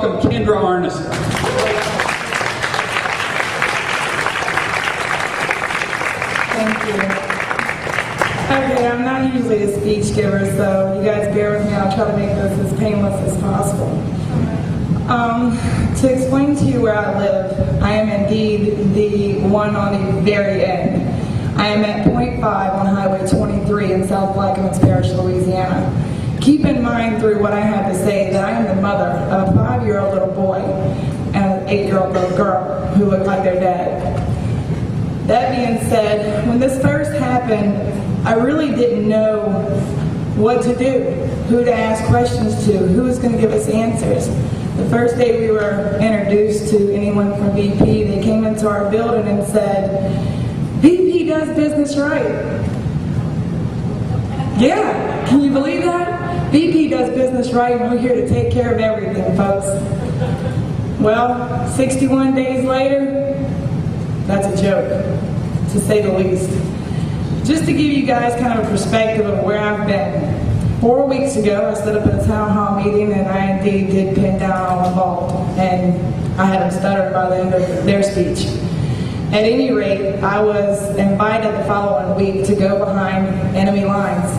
welcome Kendra Arneson. Thank you. Okay, I'm not usually a speech giver, so you guys bear with me. I'll try to make this as painless as possible. To explain to you where I live, I am indeed the one on the very end. I am at point 5 on Highway 23 in South Plaquemines Parish, Louisiana. Keep in mind through what I have to say that I am the mother of a 5-year-old little boy and an 8-year-old little girl who look like their dad. That being said, when this first happened, I really didn't know what to do, who to ask questions to, who was going to give us answers. The first day we were introduced to anyone from BP, they came into our building and said, BP does business right. Yeah, can you believe that? BP does business right and we're here to take care of everything, folks. Well, 61 days later, that's a joke, to say the least. Just to give you guys kind of a perspective of where I've been. 4 weeks ago, I stood up at a town hall meeting and I indeed did pin down all involved. And I had them stutter by the end of their speech. At any rate, I was invited the following week to go behind enemy lines.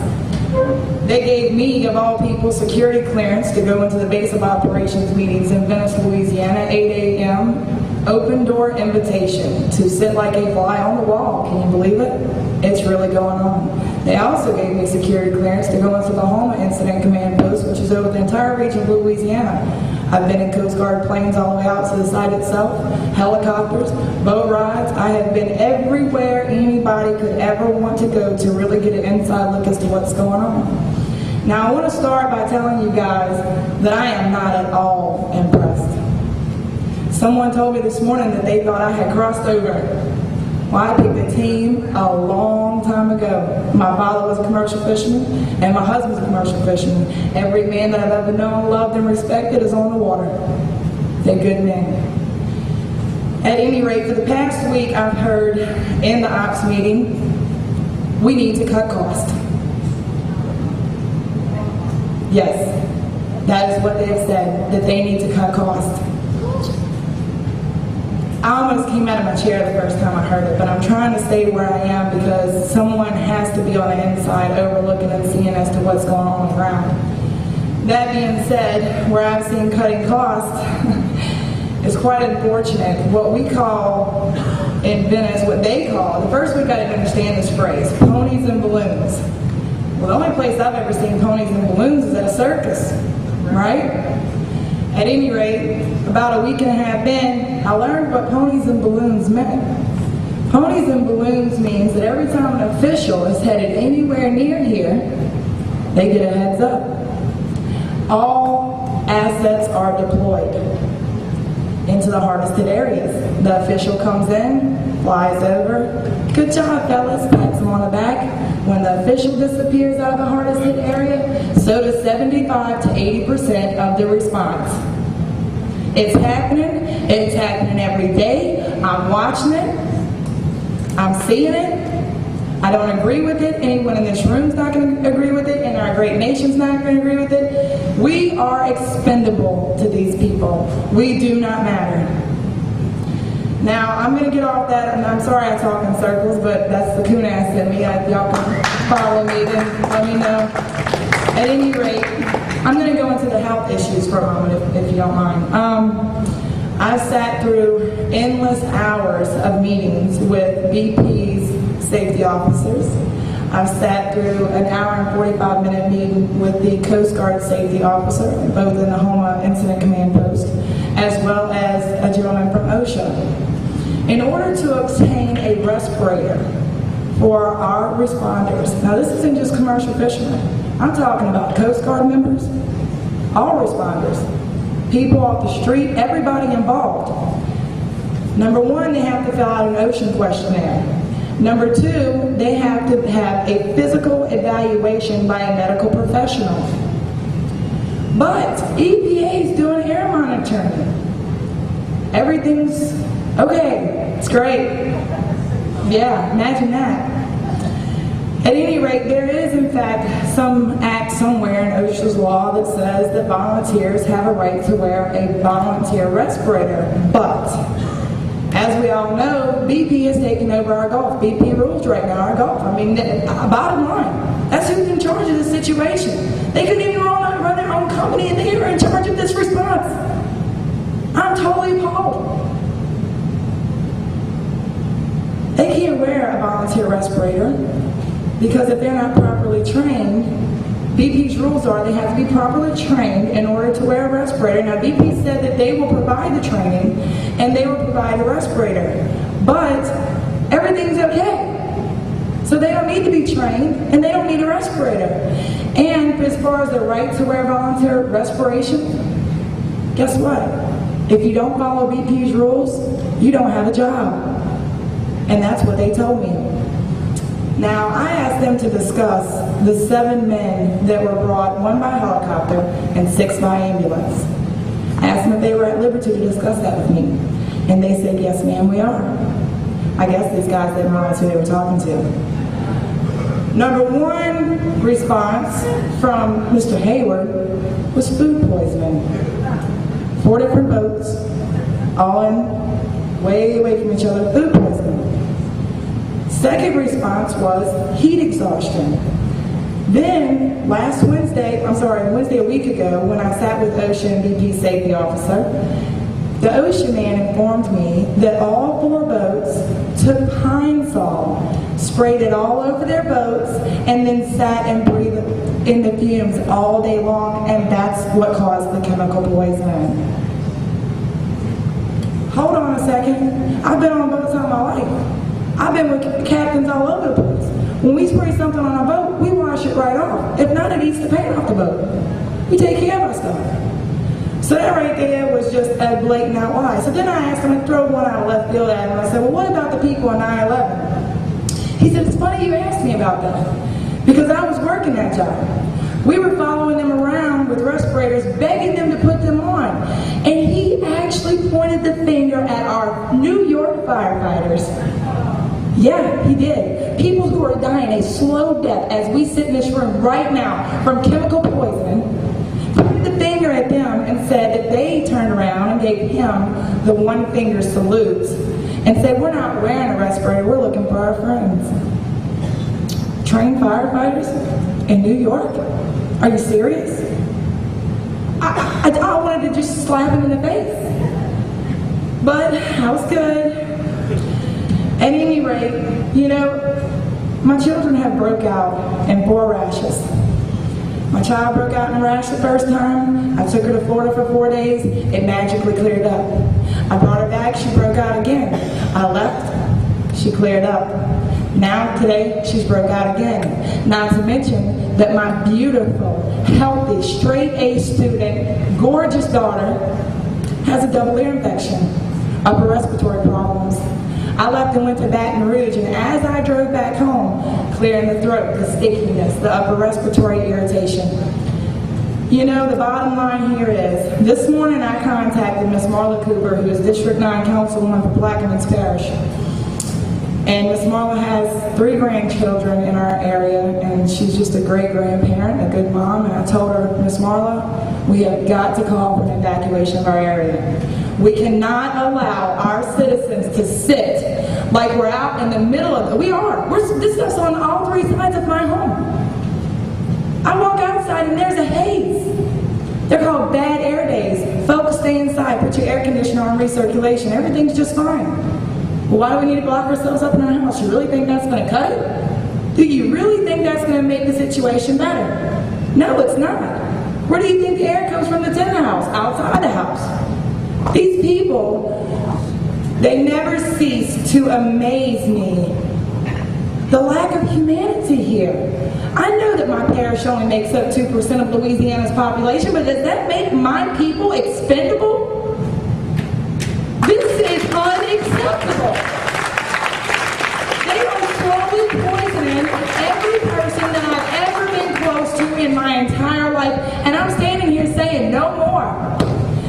They gave me, of all people, security clearance to go into the base of operations meetings in Venice, Louisiana, 8 a.m., open door invitation to sit like a fly on the wall. Can you believe it? It's really going on. They also gave me security clearance to go into the Homa Incident Command Post, which is over the entire region of Louisiana. I've been in Coast Guard planes all the way out to the site itself, helicopters, boat rides. I have been everywhere anybody could ever want to go to really get an inside look as to what's going on. Now I want to start by telling you guys that I am not at all impressed. Someone told me this morning that they thought I had crossed over. Well, I picked a team a long time ago. My father was a commercial fisherman, and my husband's a commercial fisherman. Every man that I've ever known, loved, and respected is on the water. They're good men. At any rate, for the past week, I've heard in the ops meeting, we need to cut costs. Yes, that is what they've said, that they need to cut costs. I almost came out of my chair the first time I heard it, but I'm trying to stay where I am because someone has to be on the inside overlooking and seeing as to what's going on around. That being said, where I've seen cutting costs is quite unfortunate. What we call in Venice, what they call, the first we've got to understand this phrase, ponies and balloons. Well, the only place I've ever seen ponies and balloons is at a circus, right? At any rate, about a week and a half in, I learned what ponies and balloons meant. Ponies and balloons means that every time an official is headed anywhere near here, they get a heads up. All assets are deployed into the hardest hit areas. The official comes in, flies over, good job fellas, pats them on the back. When the official disappears out of the hardest hit area, so does 75 to 80% of the response. It's happening every day. I'm watching it, I'm seeing it. I don't agree with it. Anyone in this room's not going to agree with it, and our great nation's not going to agree with it. We are expendable to these people. We do not matter. Now, I'm going to get off that, and I'm sorry I talk in circles, but that's the coon ass in me. Y'all can follow me, then let me know. At any rate, I'm going to go into the health issues for a moment, if you don't mind. I sat through endless hours of meetings with BP's safety officers. I've sat through an hour and 45-minute meeting with the Coast Guard safety officer, both in the Homa Incident Command Post, as well as a gentleman from OSHA. In order to obtain a respirator for our responders, now this isn't just commercial fishermen, I'm talking about Coast Guard members, all responders, people off the street, everybody involved. Number one, they have to fill out an ocean questionnaire. Number two, they have to have a physical evaluation by a medical professional. But EPA is doing air monitoring. Everything's okay, it's great. Yeah, imagine that. At any rate, there is in fact some act somewhere in OSHA's law that says that volunteers have a right to wear a volunteer respirator. But, as we all know, BP has taken over our Gulf. BP rules right now our Gulf. I mean, bottom line, that's who's in charge of the situation. They couldn't even run their own company and they were in charge of this response. I'm totally appalled. They can't wear a volunteer respirator because if they're not properly trained, BP's rules are they have to be properly trained in order to wear a respirator. Now BP said that they will provide the training and they will provide a respirator, but everything's okay. So they don't need to be trained and they don't need a respirator. And as far as the right to wear volunteer respiration, guess what? If you don't follow BP's rules, you don't have a job. And that's what they told me. Now, I asked them to discuss the 7 men that were brought, 1 by helicopter and 6 by ambulance. I asked them if they were at liberty to discuss that with me. And they said, yes, ma'am, we are. I guess these guys didn't realize who they were talking to. Number 1 response from Mr. Hayward was food poisoning. 4 different boats, all in way away from each other, food poisoning. Second response was heat exhaustion. Then, Wednesday a week ago, when I sat with OSHA and BP safety officer, the OSHA man informed me that all 4 boats took Pine Sol, sprayed it all over their boats, and then sat and breathed in the fumes all day long, and that's what caused the chemical poisoning. Hold on a second. I've been on boats all my life. I've been with captains all over the place. When we spray something on a boat, we wash it right off. If not, it eats the paint off the boat. We take care of our stuff. So that right there was just a blatant out lie. So then I asked him to throw one out of left field at him. I said, well, what about the people on 9/11? He said, it's funny you asked me about that because I was working that job. We were following them around with respirators, begging them to put them on. And he actually pointed the finger at our New York firefighters. Yeah, he did. People who are dying a slow death as we sit in this room right now from chemical poisoning, pointed the finger at them and said that they turned around and gave him the 1 finger salute and said, we're not wearing a respirator, we're looking for our friends. Trained firefighters in New York? Are you serious? I wanted to just slap him in the face. But I was good. At any rate, you know, my children have broke out in 4 rashes. My child broke out in a rash the first time. I took her to Florida for 4 days. It magically cleared up. I brought her back. She broke out again. I left. She cleared up. Now today, she's broke out again. Not to mention that my beautiful, healthy, straight A student, gorgeous daughter has a double ear infection, upper respiratory problems. I left and went to Baton Rouge, and as I drove back home, clearing the throat, the stickiness, the upper respiratory irritation. You know, the bottom line here is, this morning I contacted Miss Marla Cooper, who is District 9 Councilwoman for Plaquemines Parish. And Miss Marla has 3 grandchildren in our area, and she's just a great grandparent, a good mom, and I told her, Miss Marla, we have got to call for an evacuation of our area. We cannot allow our citizens to sit like we're out in the middle of it. This stuff's on all 3 sides of my home. I walk outside and there's a haze. They're called bad air days. Folks, stay inside, put your air conditioner on recirculation. Everything's just fine. Well, why do we need to lock ourselves up in our house? You really think that's going to cut it? Do you really think that's going to make the situation better? No, it's not. Where do you think the air comes from that's in the house? Outside the house. These people, they never cease to amaze me. The lack of humanity here. I know that my parish only makes up 2% of Louisiana's population, but does that make my people expendable? This is unacceptable. They are slowly poisoning every person that I've ever been close to in my entire life, and I'm standing here saying no more.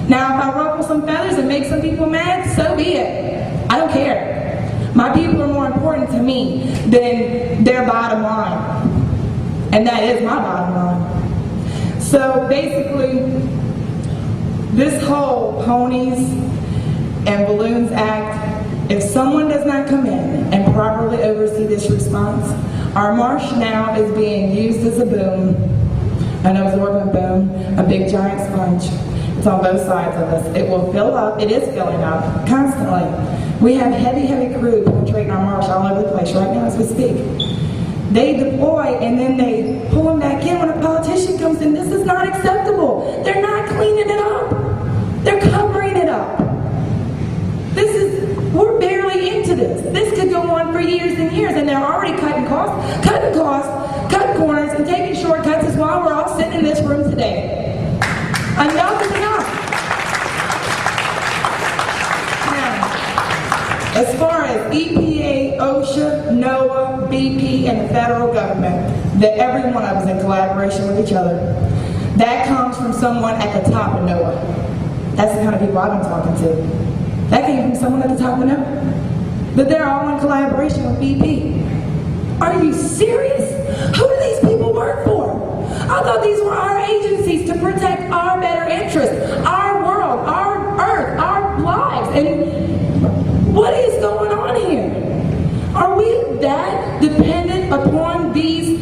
Now, if I ruffle some feathers and make some people mad, so be it. I don't care. My people are more important to me than their bottom line. And that is my bottom line. So basically, this whole Ponies and Balloons Act, if someone does not come in and properly oversee this response, our marsh now is being used as a boom, an absorbent boom, a big giant sponge. It's on both sides of us. It will fill up. It is filling up constantly. We have heavy, heavy crew penetrating our marsh all over the place right now as we speak. They deploy and then they pull them back in when a politician comes in. This is not acceptable. They're not cleaning it up. They're covering it up. We're barely into this. This could go on for years and years, and they're already cutting costs, cutting corners, and taking shortcuts is why we're all sitting in this room today. Enough is enough. Now, as far as EPA, OSHA, NOAA, BP, and the federal government, that every one of us is in collaboration with each other. That comes from someone at the top of NOAA. That's the kind of people I've been talking to. That came from someone at the top of NOAA. But they're all in collaboration with BP. Are you serious? Who do these people work for? I thought these were our agencies to protect our better interests, our world, our earth, our lives. And what is going on here? Are we that dependent upon these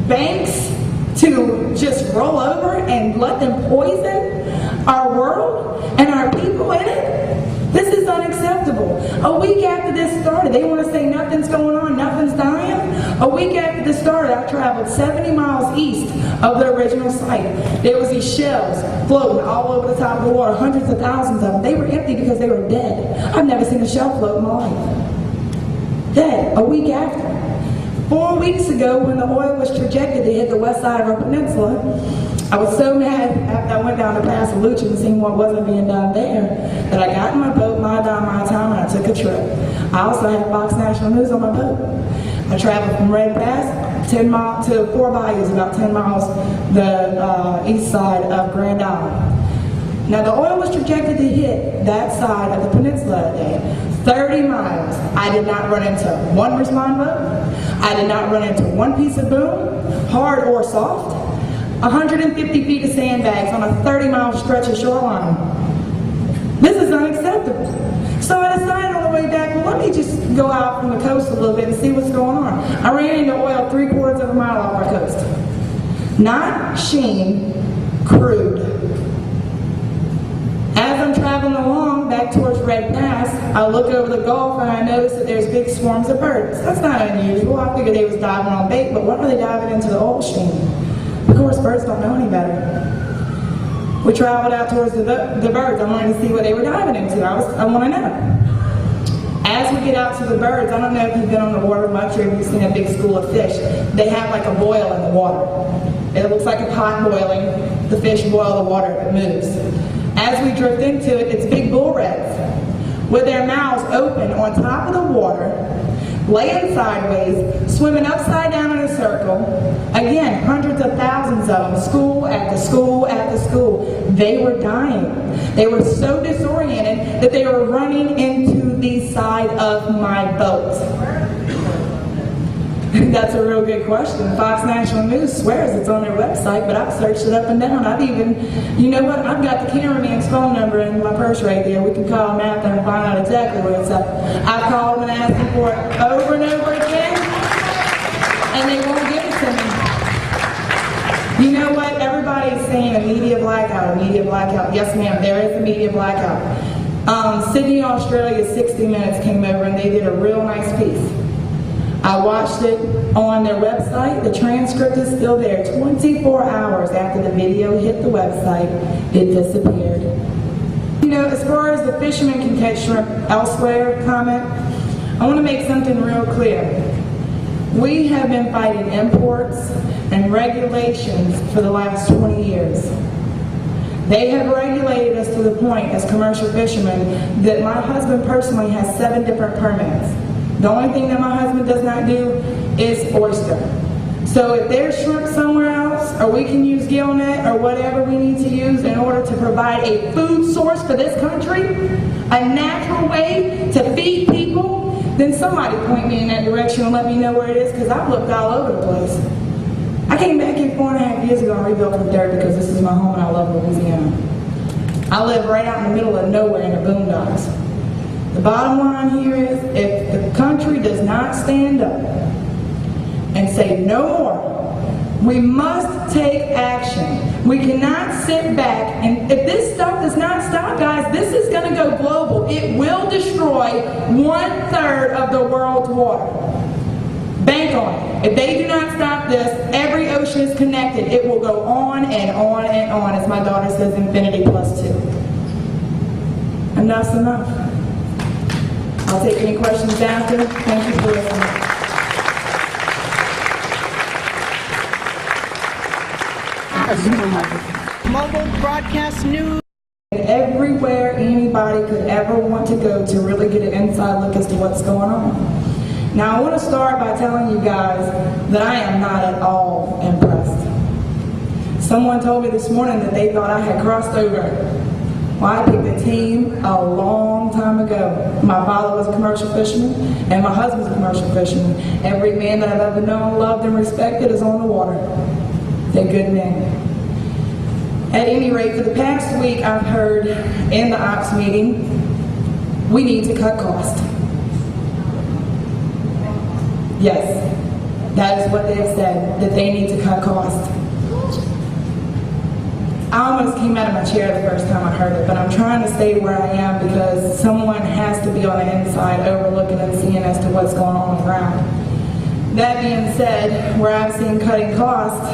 banks to just roll over and let them poison our world and our people in it? This is unacceptable. A week after this started, they want to say nothing's going on, nothing's dying. A week after this started, I traveled 70 miles east of the original site. There was these shells floating all over the top of the water, hundreds of thousands of them. They were empty because they were dead. I've never seen a shell float in my life. Dead, a week after. 4 weeks ago, when the oil was trajected to hit the west side of our peninsula, I was so mad after I went down to Paso Lucha and seen what wasn't being done there that I got in my boat, my time, and I took a trip. I also had Fox National News on my boat. I traveled from Red Pass 10 miles to Four Bayous, about 10 miles the east side of Grand Island. Now the oil was projected to hit that side of the peninsula that day. 30 miles. I did not run into one respond boat. I did not run into one piece of boom, hard or soft. 150 feet of sandbags on a 30-mile stretch of shoreline. This is unacceptable. So I decided on the way back, well, let me just go out from the coast a little bit and see what's going on. I ran into oil 3/4 of a mile off our coast. Not sheen, crude. As I'm traveling along back towards Red Pass, I look over the Gulf and I notice that there's big swarms of birds. That's not unusual. I figured they was diving on bait, but what are they diving into the oil sheen? Of course, birds don't know any better. We traveled out towards the birds. I wanted to see what they were diving into. I want to know. As we get out to the birds, I don't know if you've been on the water much or if you've seen a big school of fish. They have like a boil in the water. It looks like a pot boiling. The fish boil the water if it moves. As we drift into it, it's big bull reds with their mouths open on top of the water, laying sideways, swimming upside down in a circle. Again, hundreds of thousands of them, school after school after school. They were dying. They were so disoriented that they were running into the side of my boat. That's a real good question. Fox National News swears it's on their website, but I've searched it up and down. You know what? I've got the cameraman's phone number in my purse right there. We can call him out there and find out exactly where it's at. I called him and asked him for it over and over again, and they won't give it to me. You know what? Everybody's saying a media blackout, a media blackout. Yes, ma'am, there is a media blackout. Sydney, Australia, 60 Minutes came over and they did a real nice piece. I watched it on their website. The transcript is still there. 24 hours after the video hit the website, it disappeared. You know, as far as the fishermen can catch shrimp elsewhere comment, I want to make something real clear. We have been fighting imports and regulations for the last 20 years. They have regulated us to the point as commercial fishermen that my husband personally has 7 different permits. The only thing that my husband does not do is oyster. So if there's shrimp somewhere else, or we can use gill net or whatever we need to use in order to provide a food source for this country, a natural way to feed people, then somebody point me in that direction and let me know where it is? Because I've looked all over the place. I came back here 4.5 years ago and rebuilt from dirt because this is my home and I love Louisiana. I live right out in the middle of nowhere in the boondocks. The bottom line here is, if the country does not stand up and say no more, we must take action. We cannot sit back, and if this stuff does not stop, guys, this is going to go global. It will destroy 1/3 of the world's water. Bank on it. If they do not stop this, every ocean is connected. It will go on and on and on, as my daughter says, infinity plus 2. Enough's enough. I'll take any questions after. Thank you for listening. Mobile broadcast news. Everywhere anybody could ever want to go to really get an inside look as to what's going on. Now I want to start by telling you guys that I am not at all impressed. Someone told me this morning that they thought I had crossed over. Well, I picked a team a long time ago. My father was a commercial fisherman and my husband's a commercial fisherman. Every man that I've ever known, loved, and respected is on the water. They're good men. At any rate, for the past week, I've heard in the ops meeting, we need to cut costs. Yes, that is what they've said, that they need to cut costs. I almost came out of my chair the first time I heard it, but I'm trying to stay where I am because someone has to be on the inside overlooking and seeing as to what's going on the ground. That being said, where I've seen cutting costs,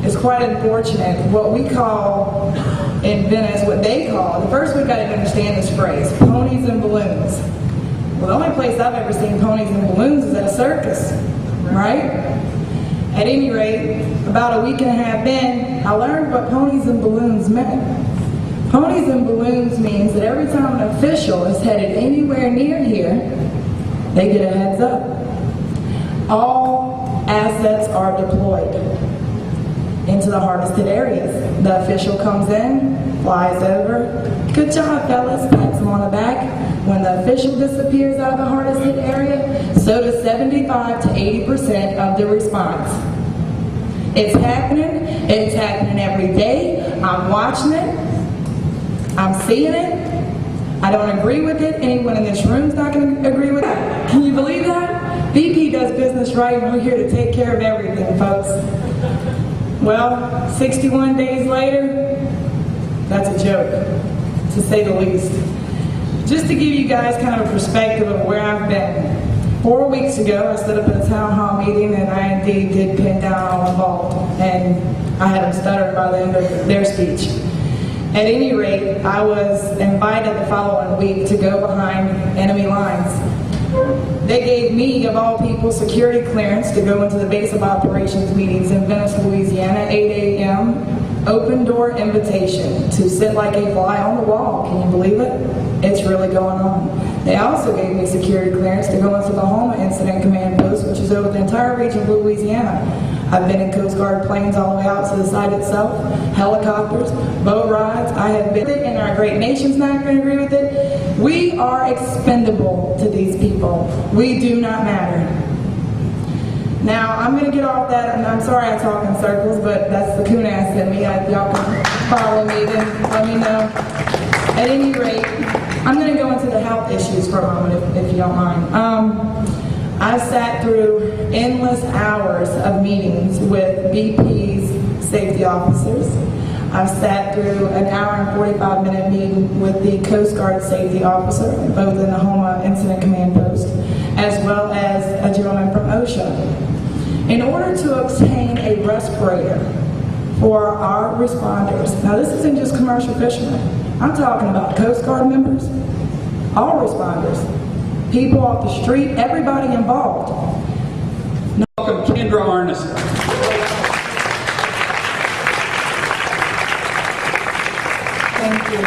it's quite unfortunate. What we call in Venice, what they call, the first week I didn't understand this phrase, ponies and balloons. Well, the only place I've ever seen ponies and balloons is at a circus, right? At any rate, about a week and a half in, I learned what ponies and balloons meant. Ponies and balloons means that every time an official is headed anywhere near here, they get a heads up. All assets are deployed into the hardest hit areas. The official comes in, flies over. Good job, fellas, pats him on the back. When the official disappears out of the hardest hit area, so does 75 to 80% of the response. It's happening every day. I'm watching it, I'm seeing it. I don't agree with it. Anyone in this room is not going to agree with it. Can you believe that? BP does business right and we're here to take care of everything, folks. Well, 61 days later, that's a joke, to say the least. Just to give you guys kind of a perspective of where I've been. 4 weeks ago, I stood up at a town hall meeting and I indeed did pin down all involved. And I had them stuttered by the end of their speech. At any rate, I was invited the following week to go behind enemy lines. They gave me, of all people, security clearance to go into the base of operations meetings in Venice, Louisiana, 8 a.m., open door invitation to sit like a fly on the wall. Can you believe it? It's really going on. They also gave me security clearance to go into the Homa Incident Command Post, which is over the entire region of Louisiana. I've been in Coast Guard planes all the way out to the site itself, helicopters, boat rides. I have been it, and our great nation's not going to agree with it. We are expendable to these people. We do not matter. Now, I'm going to get off that, and I'm sorry I talk in circles, but that's the coon ass in me. Y'all can follow me, then let me know. At any rate, I'm going to go into the health issues for a moment, if you don't mind. I've sat through endless hours of meetings with BP's safety officers. I've sat through an hour and 45-minute meeting with the Coast Guard safety officer, both in the Homa Incident Command Post, as well as a gentleman from OSHA. In order to obtain a respirator for our responders, now this isn't just commercial fishermen, I'm talking about Coast Guard members, all responders, people off the street, everybody involved. Welcome, Kendra Arneson. Thank you.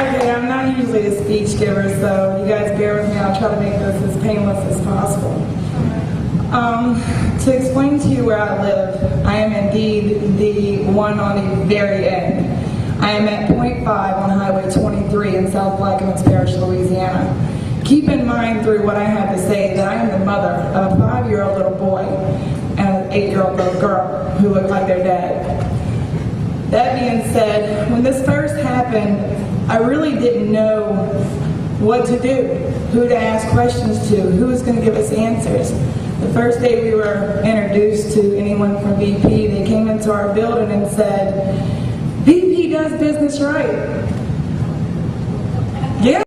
Okay, I'm not usually a speech giver, so you guys bear with me. I'll try to make this as painless as possible. To explain to you where I live, I am indeed the one on the very end. I am at point 5 on Highway 23 in South Plaquemines Parish, Louisiana. Keep in mind through what I have to say that I am the mother of a 5-year-old little boy and an 8-year-old little girl who look like their dad. That being said, when this first happened, I really didn't know what to do, who to ask questions to, who was going to give us answers. The first day we were introduced to anyone from VP, they came into our building and said, VP does business right.